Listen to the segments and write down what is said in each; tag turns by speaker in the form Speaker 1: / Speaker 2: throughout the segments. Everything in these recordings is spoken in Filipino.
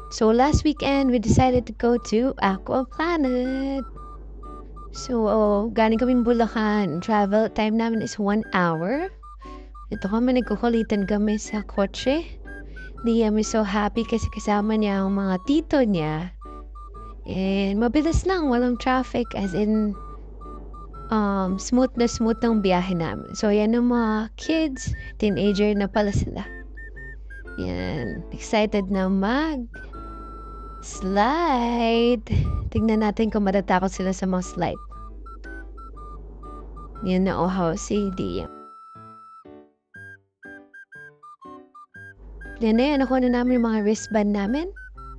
Speaker 1: So last weekend, we decided to go to Aqua Planet. So, galing kaming Bulacan. Travel time namin is 1 hour. Ito kami, nagkukulitan kami sa kotse. Liam is so happy kasi kasama niya ang mga tito niya. And mabilis lang, walang traffic. As in, smooth na smooth ang biyahe namin. So, yan ang mga kids. Teenager na pala sila. Yan. Excited na slide. Tingnan natin kung matatakot sila sa mga slide. Yan na ohaw si Liam. Yan na yan. Nakuha na namin yung mga wristband namin.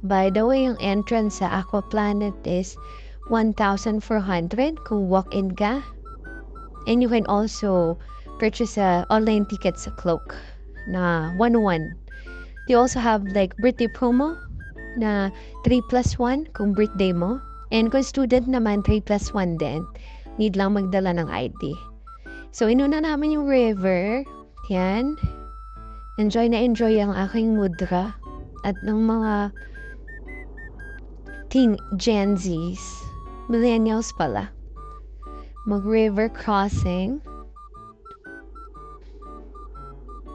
Speaker 1: By the way, yung entrance sa Aqua Planet is 1,400 kung walk-in ka. And you can also purchase online tickets sa Cloak na 1-1. They also have like birthday promo na 3+1 kung birthday mo. And kung student naman, 3+1 din. Need lang magdala ng ID. So, inuna namin yung river. Yan. Enjoy na enjoy ang aking mudra. At ng mga Gen Zs. Millennials pala. Mag-river crossing.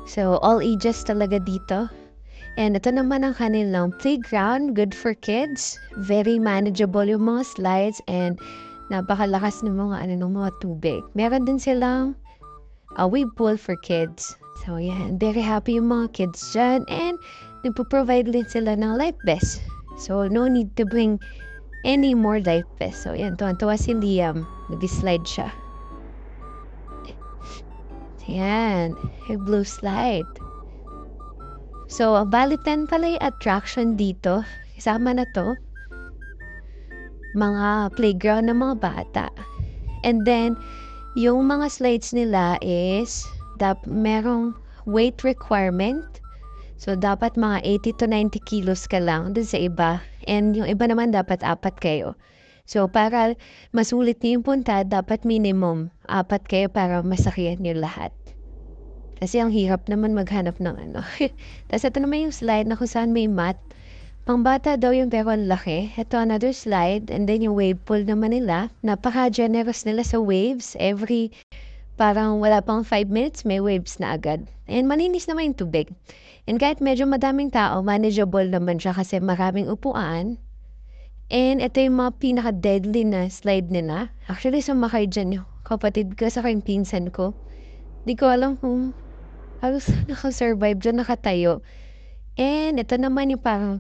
Speaker 1: So, all ages talaga dito. And ito naman ang kanilang playground. Good for kids. Very manageable yung mga slides. And napakalakas ng mga tubig. Meron din silang wave pool for kids. So, yan. Very happy yung mga kids dyan. And nagpo-provide din sila ng life vest. So, no need to bring any more life vest. So, yan. Tuwan-tuwa si Liam. Nag-slide siya. Yan. A blue slide. So, bali 10 pala yung attraction dito. Kasama na to. Mga playground ng mga bata. And then, yung mga slides nila is merong weight requirement. So, dapat mga 80 to 90 kilos ka lang dun sa iba. And yung iba naman dapat 4 kayo. So, para masulit niyo yung punta, dapat minimum 4 kayo para masakyan niyo lahat. Kasi ang hirap naman maghanap ng ano. Tapos ito naman yung slide na kung saan may mat. Pangbata daw yung pero ang laki. Ito another slide. And then yung wave pool naman nila. Napaka-generous nila sa waves. Parang wala pang 5 minutes, may waves na agad. And malinis naman yung tubig. And kahit medyo madaming tao, manageable naman siya kasi maraming upuan. And ito yung mga pinaka-deadly na slide nila. Actually, sumakay dyan yung kapatid ko sa yung pinsan ko. Di ko alam kung halos nakasurvive dyan, nakatayo. And ito naman yung parang